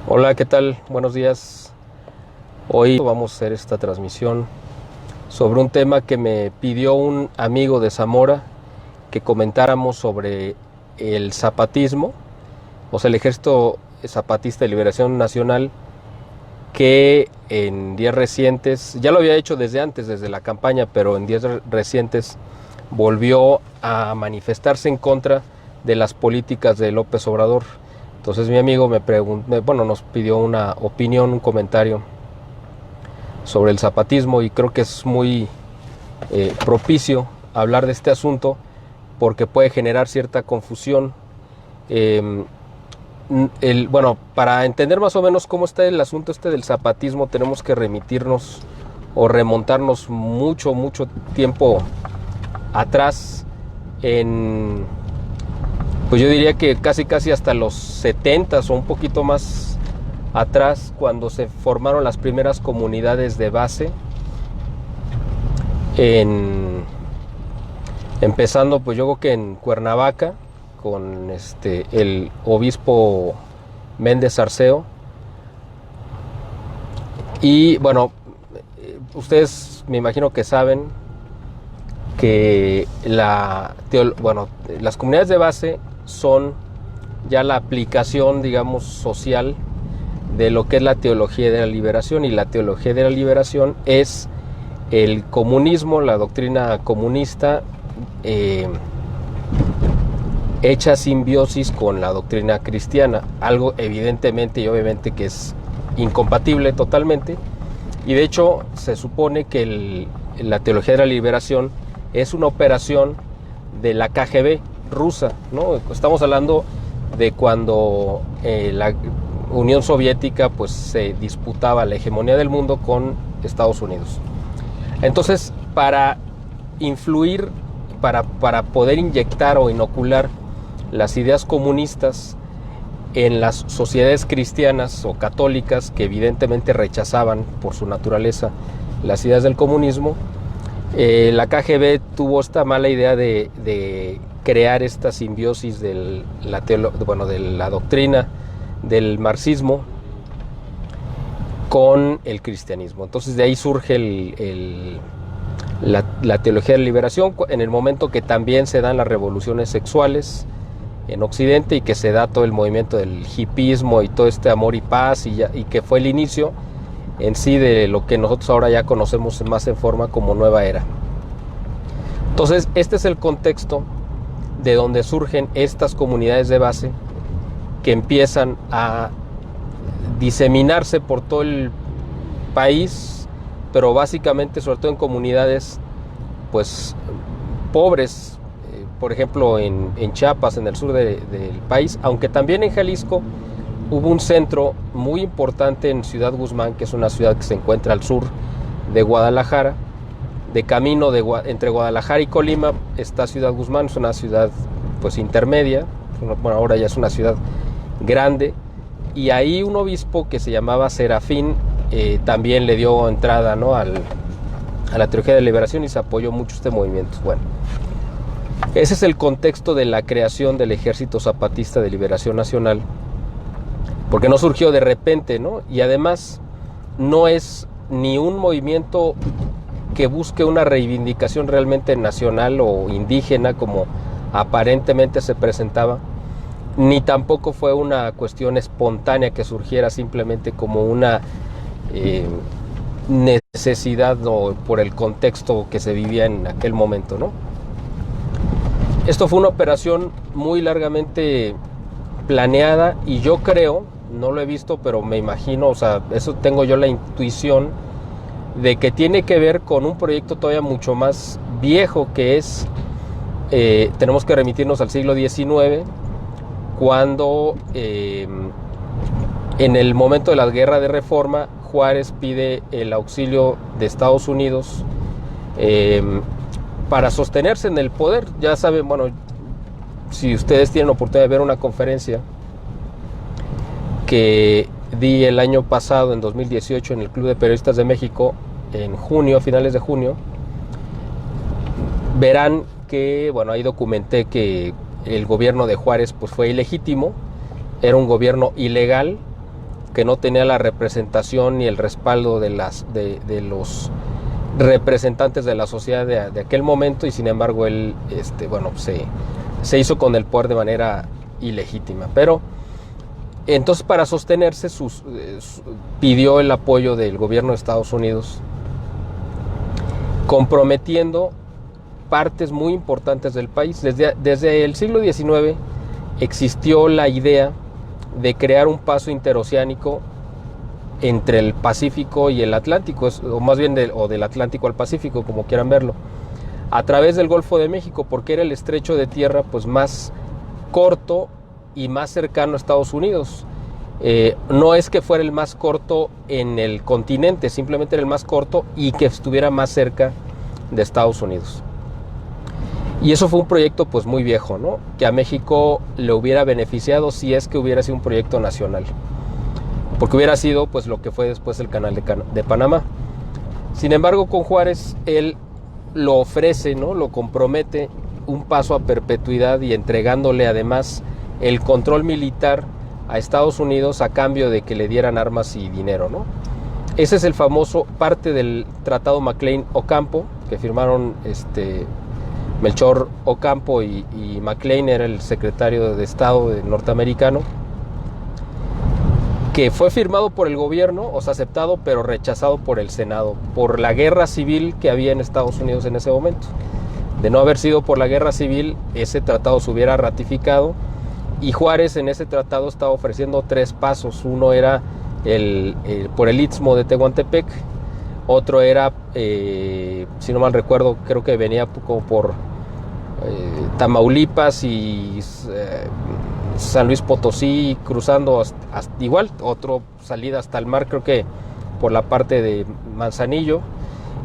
Hola, ¿qué tal? Buenos días. Hoy vamos a hacer esta transmisión sobre un tema que me pidió un amigo de Zamora que comentáramos sobre el zapatismo, o sea, el Ejército Zapatista de Liberación Nacional, que en días recientes, ya lo había hecho desde antes, desde la campaña, pero en días recientes volvió a manifestarse en contra de las políticas de López Obrador. Entonces mi amigo nos pidió una opinión, un comentario sobre el zapatismo, y creo que es muy propicio hablar de este asunto porque puede generar cierta confusión. Eh, para entender más o menos cómo está el asunto este del zapatismo, tenemos que remitirnos o remontarnos mucho tiempo atrás, pues yo diría que casi hasta los 70s o un poquito más atrás, cuando se formaron las primeras comunidades de base, empezando pues yo creo que en Cuernavaca con el obispo Méndez Arceo. Y bueno, ustedes me imagino que saben que las comunidades de base son ya la aplicación, digamos, social de lo que es la teología de la liberación, y la teología de la liberación es el comunismo, la doctrina comunista, hecha simbiosis con la doctrina cristiana, algo evidentemente y obviamente que es incompatible totalmente. Y de hecho se supone que la teología de la liberación es una operación de la KGB rusa, ¿no? Estamos hablando de cuando la Unión Soviética pues se disputaba la hegemonía del mundo con Estados Unidos. Entonces, para influir, para poder inyectar o inocular las ideas comunistas en las sociedades cristianas o católicas, que evidentemente rechazaban por su naturaleza las ideas del comunismo, la KGB tuvo esta mala idea de crear esta simbiosis de la doctrina del marxismo con el cristianismo. Entonces de ahí surge la teología de la liberación, en el momento que también se dan las revoluciones sexuales en Occidente, y que se da todo el movimiento del hipismo y todo este amor y paz, y que fue el inicio en sí de lo que nosotros ahora ya conocemos más en forma como nueva era. Entonces este es el contexto de donde surgen estas comunidades de base que empiezan a diseminarse por todo el país, pero básicamente sobre todo en comunidades pues pobres, por ejemplo en Chiapas, en el sur del país, aunque también en Jalisco hubo un centro muy importante en Ciudad Guzmán, que es una ciudad que se encuentra al sur de Guadalajara. De camino entre Guadalajara y Colima está Ciudad Guzmán, es una ciudad pues intermedia, bueno, ahora ya es una ciudad grande, y ahí un obispo que se llamaba Serafín también le dio entrada, ¿no?, a la teología de la liberación, y se apoyó mucho este movimiento. Bueno, ese es el contexto de la creación del Ejército Zapatista de Liberación Nacional, porque no surgió de repente, ¿no? Y además no es ni un movimiento que busque una reivindicación realmente nacional o indígena como aparentemente se presentaba, ni tampoco fue una cuestión espontánea que surgiera simplemente como una necesidad o por el contexto que se vivía en aquel momento, ¿no? Esto fue una operación muy largamente planeada, y yo creo, no lo he visto, pero me imagino, o sea, eso tengo yo la intuición de que tiene que ver con un proyecto todavía mucho más viejo, que es, tenemos que remitirnos al siglo XIX, cuando en el momento de la guerra de reforma, Juárez pide el auxilio de Estados Unidos para sostenerse en el poder. Ya saben, bueno, si ustedes tienen oportunidad de ver una conferencia que di el año pasado, en 2018, en el Club de Periodistas de México, en junio, finales de junio, verán que, bueno, ahí documenté que el gobierno de Juárez pues fue ilegítimo, era un gobierno ilegal, que no tenía la representación ni el respaldo de los representantes de la sociedad de aquel momento, y sin embargo él se hizo con el poder de manera ilegítima. Pero entonces, para sostenerse pidió el apoyo del gobierno de Estados Unidos, comprometiendo partes muy importantes del país. Desde el siglo XIX existió la idea de crear un paso interoceánico entre el Pacífico y el Atlántico, o más bien del Atlántico al Pacífico, como quieran verlo, a través del Golfo de México, porque era el estrecho de tierra pues más corto y más cercano a Estados Unidos. No es que fuera el más corto en el continente, simplemente era el más corto y que estuviera más cerca de Estados Unidos. Y eso fue un proyecto pues muy viejo, ¿no? Que a México le hubiera beneficiado si es que hubiera sido un proyecto nacional, porque hubiera sido pues lo que fue después el canal de Panamá. Sin embargo, con Juárez él lo ofrece, ¿no? Lo compromete un paso a perpetuidad, y entregándole además el control militar a Estados Unidos a cambio de que le dieran armas y dinero, ¿no? Ese es el famoso parte del Tratado McLean-Ocampo que firmaron Melchor Ocampo y McLean era el secretario de Estado norteamericano, que fue firmado por el gobierno, o sea, aceptado, pero rechazado por el Senado, por la guerra civil que había en Estados Unidos en ese momento. De no haber sido por la guerra civil, ese tratado se hubiera ratificado, y Juárez en ese tratado estaba ofreciendo 3 pasos. Uno era por el Istmo de Tehuantepec, otro era, si no mal recuerdo, creo que venía como por Tamaulipas y San Luis Potosí, cruzando igual, otra salida hasta el mar, creo que por la parte de Manzanillo,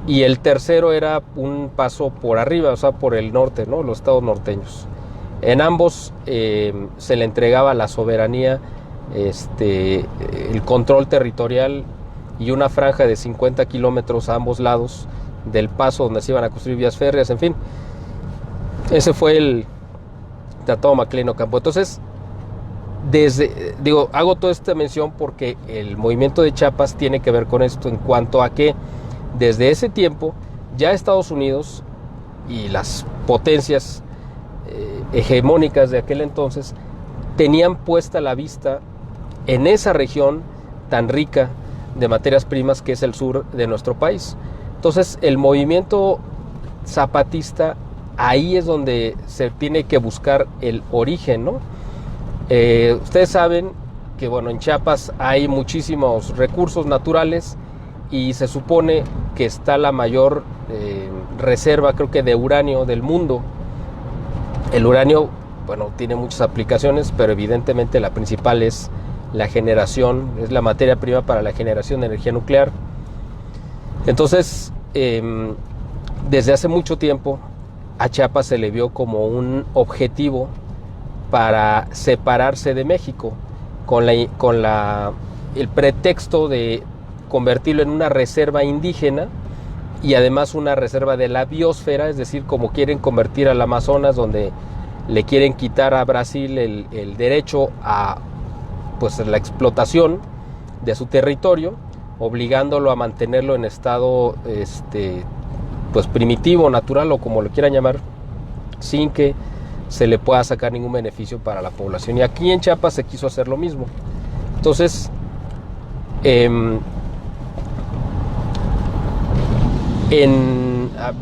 y el tercero era un paso por arriba, o sea, por el norte, ¿no? Los estados norteños. En ambos se le entregaba la soberanía, el control territorial y una franja de 50 kilómetros a ambos lados del paso donde se iban a construir vías férreas, en fin. Ese fue el Tratado McLean-Ocampo. Entonces, hago toda esta mención porque el movimiento de Chiapas tiene que ver con esto, en cuanto a que desde ese tiempo ya Estados Unidos y las potencias hegemónicas de aquel entonces tenían puesta la vista en esa región tan rica de materias primas que es el sur de nuestro país. Entonces el movimiento zapatista, ahí es donde se tiene que buscar el origen, ¿no? Ustedes saben que en Chiapas hay muchísimos recursos naturales, y se supone que está la mayor reserva, creo que, de uranio del mundo. El uranio, tiene muchas aplicaciones, pero evidentemente la principal es la generación, es la materia prima para la generación de energía nuclear. Entonces, desde hace mucho tiempo a Chiapas se le vio como un objetivo para separarse de México, con el pretexto de convertirlo en una reserva indígena y además una reserva de la biosfera, es decir, como quieren convertir al Amazonas, donde le quieren quitar a Brasil el derecho a la explotación de su territorio, obligándolo a mantenerlo en estado primitivo, natural, o como lo quieran llamar, sin que se le pueda sacar ningún beneficio para la población. Y aquí en Chiapas se quiso hacer lo mismo. Entonces,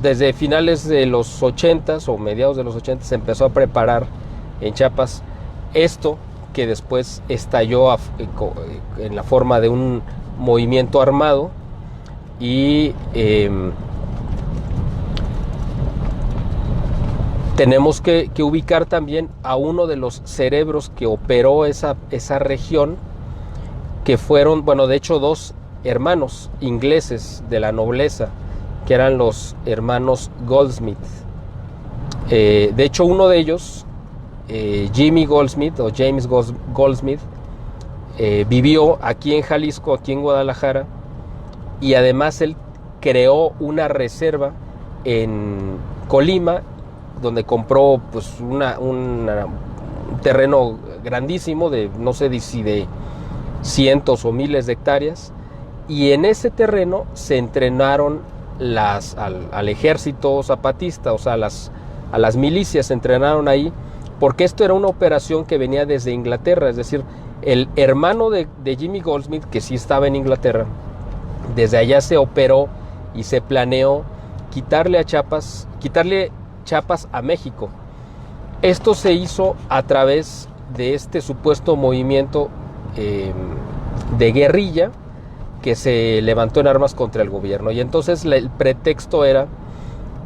desde finales de los 80s o mediados de los 80s se empezó a preparar en Chiapas esto, que después estalló en la forma de un movimiento armado. Y tenemos que ubicar también a uno de los cerebros que operó esa región, que fueron, de hecho, 2 hermanos ingleses de la nobleza, que eran los hermanos Goldsmith. De hecho, uno de ellos, Jimmy Goldsmith o James Goldsmith, vivió aquí en Jalisco, aquí en Guadalajara, y además él creó una reserva en Colima, donde compró un terreno grandísimo, de no sé si de cientos o miles de hectáreas, y en ese terreno se entrenaron al ejército zapatista, o sea, a las milicias se entrenaron ahí, porque esto era una operación que venía desde Inglaterra, es decir, el hermano de Jimmy Goldsmith, que sí estaba en Inglaterra, desde allá se operó y se planeó quitarle Chiapas a México. Esto se hizo a través de este supuesto movimiento de guerrilla que se levantó en armas contra el gobierno. Y entonces el pretexto era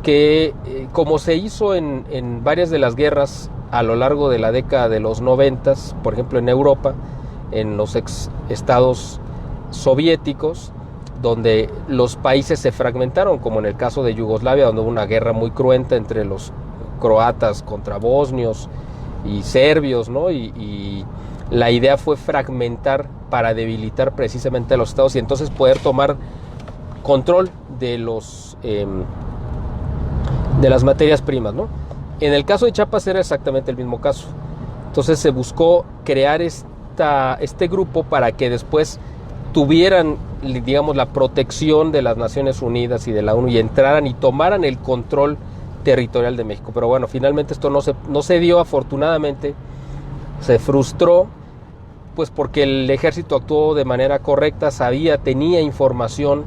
que, como se hizo en varias de las guerras a lo largo de la década de los 90, por ejemplo en Europa, en los ex estados soviéticos, donde los países se fragmentaron, como en el caso de Yugoslavia, donde hubo una guerra muy cruenta entre los croatas contra bosnios y serbios, ¿no? Y la idea fue fragmentar para debilitar precisamente a los estados y entonces poder tomar control de las materias primas, ¿no? En el caso de Chiapas era exactamente el mismo caso. Entonces se buscó crear este grupo para que después tuvieran, digamos, la protección de las Naciones Unidas y de la ONU y entraran y tomaran el control territorial de México. Pero bueno, finalmente esto no se dio, afortunadamente. Se frustró, pues porque el ejército actuó de manera correcta, tenía información.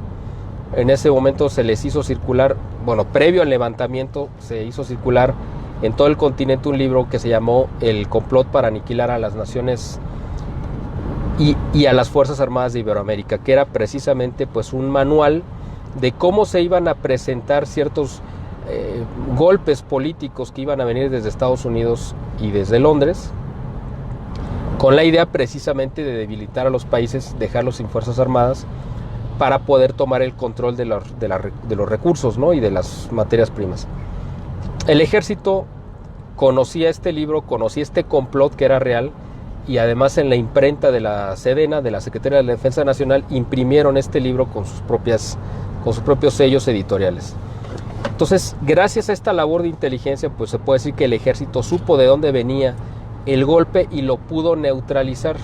En ese momento se les hizo circular, bueno, previo al levantamiento se hizo circular en todo el continente un libro que se llamó El complot para aniquilar a las naciones y a las Fuerzas Armadas de Iberoamérica, que era precisamente pues un manual de cómo se iban a presentar ciertos golpes políticos que iban a venir desde Estados Unidos y desde Londres, con la idea precisamente de debilitar a los países, dejarlos sin Fuerzas Armadas, para poder tomar el control de los recursos, ¿no? Y de las materias primas. El ejército conocía este libro, conocía este complot que era real, y además en la imprenta de la Sedena, de la Secretaría de la Defensa Nacional, imprimieron este libro con sus propios sellos editoriales. Entonces, gracias a esta labor de inteligencia, pues se puede decir que el ejército supo de dónde venía el golpe y lo pudo neutralizar.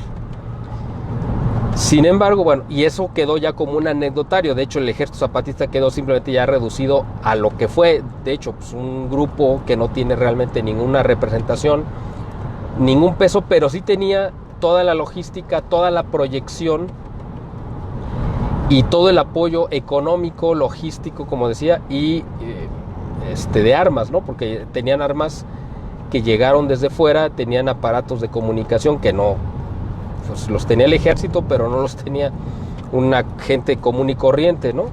Sin embargo, bueno, y eso quedó ya como un anecdotario. De hecho, el ejército zapatista quedó simplemente ya reducido a lo que fue, de hecho, pues un grupo que no tiene realmente ninguna representación, ningún peso, pero sí tenía toda la logística, toda la proyección y todo el apoyo económico, logístico, como decía, y de armas, ¿no? Porque tenían armas que llegaron desde fuera, tenían aparatos de comunicación que no, pues los tenía el ejército, pero no los tenía una gente común y corriente, ¿no?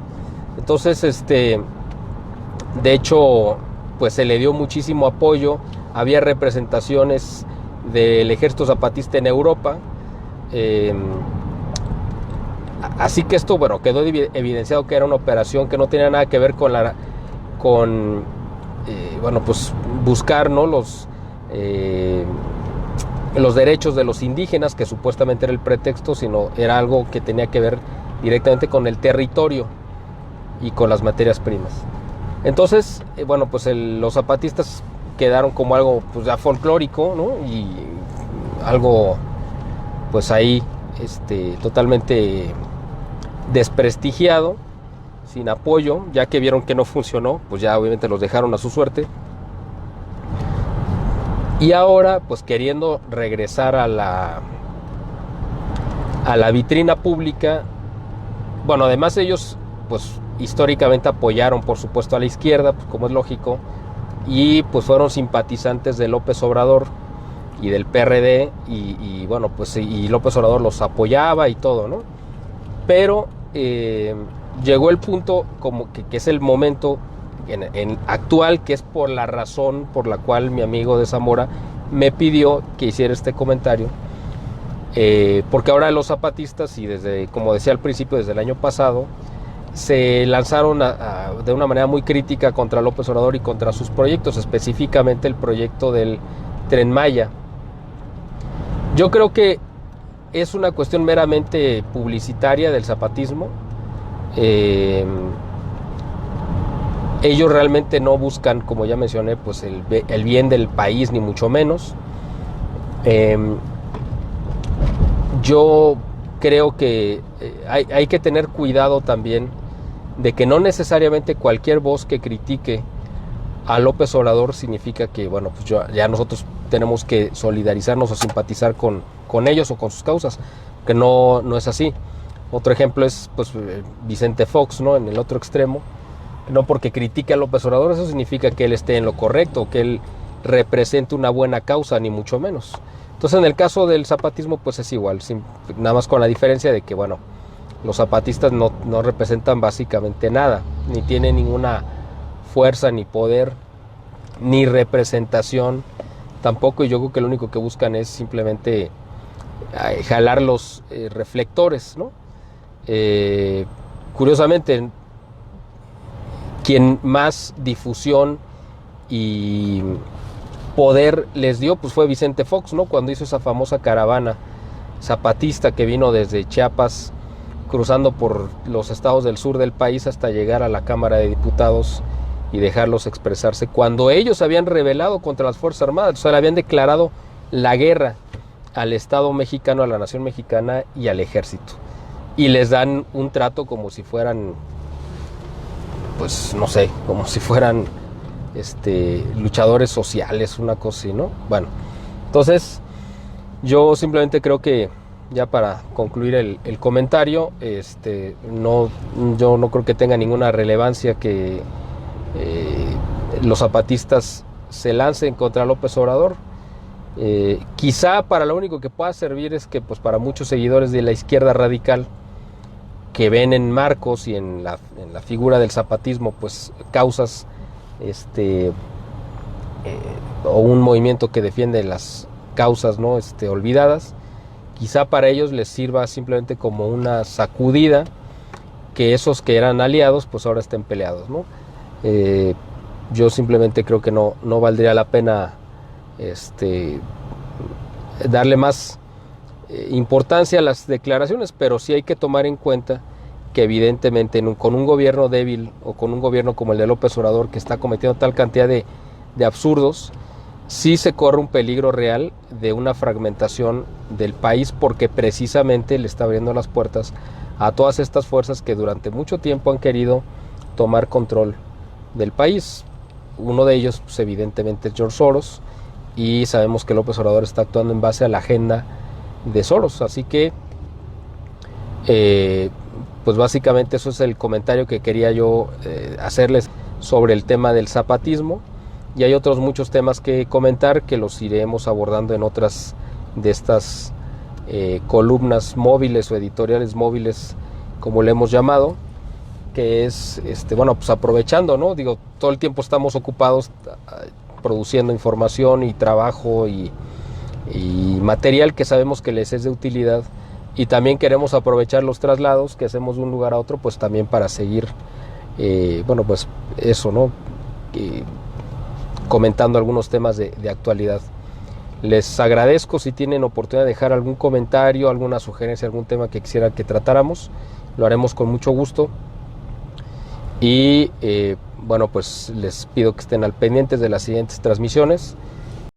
Entonces, de hecho, pues se le dio muchísimo apoyo. Había representaciones del ejército zapatista en Europa. Así que esto, bueno, quedó evidenciado que era una operación que no tenía nada que ver con pues buscar, ¿no? Los derechos de los indígenas, que supuestamente era el pretexto, sino era algo que tenía que ver directamente con el territorio y con las materias primas. Entonces, pues los zapatistas quedaron como algo pues ya folclórico, ¿no? Y algo pues ahí totalmente desprestigiado, sin apoyo, ya que vieron que no funcionó, pues ya obviamente los dejaron a su suerte. Y ahora, pues queriendo regresar a la vitrina pública, bueno, además ellos, pues históricamente apoyaron, por supuesto, a la izquierda, pues, como es lógico, y pues fueron simpatizantes de López Obrador y del PRD, y López Obrador los apoyaba y todo, ¿no? Pero llegó el punto como que es el momento actual, que es por la razón por la cual mi amigo de Zamora me pidió que hiciera este comentario, porque ahora los zapatistas, y desde, como decía al principio, desde el año pasado, se lanzaron de una manera muy crítica contra López Obrador y contra sus proyectos, específicamente el proyecto del Tren Maya. Yo creo que es una cuestión meramente publicitaria del zapatismo. Ellos realmente no buscan, como ya mencioné, pues el bien del país, ni mucho menos. Yo creo que hay que tener cuidado también de que no necesariamente cualquier voz que critique a López Obrador significa que, bueno, pues ya nosotros tenemos que solidarizarnos o simpatizar con ellos o con sus causas, que no es así. Otro ejemplo es pues Vicente Fox, ¿no? En el otro extremo. No porque critique a López Obrador, eso significa que él esté en lo correcto, que él represente una buena causa, ni mucho menos. Entonces, en el caso del zapatismo, pues es igual, nada más con la diferencia de que, bueno, los zapatistas no representan básicamente nada, ni tienen ninguna fuerza, ni poder, ni representación tampoco, y yo creo que lo único que buscan es simplemente jalar los reflectores, ¿no? Curiosamente, quien más difusión y poder les dio pues fue Vicente Fox, ¿no? Cuando hizo esa famosa caravana zapatista que vino desde Chiapas, cruzando por los estados del sur del país hasta llegar a la Cámara de Diputados y dejarlos expresarse, cuando ellos habían rebelado contra las Fuerzas Armadas, o sea, le habían declarado la guerra al Estado mexicano, a la nación mexicana y al ejército, y les dan un trato como si fueran, pues no sé, como si fueran luchadores sociales, una cosa así, ¿no? Bueno, entonces yo simplemente creo que, ya para concluir el comentario, yo no creo que tenga ninguna relevancia que los zapatistas se lancen contra López Obrador. Quizá para lo único que pueda servir es que pues para muchos seguidores de la izquierda radical que ven en Marcos y en la figura del zapatismo pues causas o un movimiento que defiende las causas, ¿no? Olvidadas, quizá para ellos les sirva simplemente como una sacudida, que esos que eran aliados pues ahora estén peleados, ¿no? Yo simplemente creo que no valdría la pena darle más importancia a las declaraciones, pero sí hay que tomar en cuenta que evidentemente con un gobierno débil o con un gobierno como el de López Obrador, que está cometiendo tal cantidad de absurdos, sí se corre un peligro real de una fragmentación del país, porque precisamente le está abriendo las puertas a todas estas fuerzas que durante mucho tiempo han querido tomar control del país. Uno de ellos pues evidentemente es George Soros, y sabemos que López Obrador está actuando en base a la agenda de Soros, así que pues básicamente eso es el comentario que quería yo hacerles sobre el tema del zapatismo, y hay otros muchos temas que comentar que los iremos abordando en otras de estas columnas móviles o editoriales móviles, como le hemos llamado, que es bueno, pues aprovechando, ¿no? Digo, todo el tiempo estamos ocupados produciendo información y trabajo y material que sabemos que les es de utilidad, y también queremos aprovechar los traslados que hacemos de un lugar a otro, pues también para seguir bueno, pues eso, ¿no? Comentando algunos temas de actualidad. Les agradezco si tienen oportunidad de dejar algún comentario, alguna sugerencia, algún tema que quisieran que tratáramos, lo haremos con mucho gusto. Y bueno, pues les pido que estén al pendientes de las siguientes transmisiones.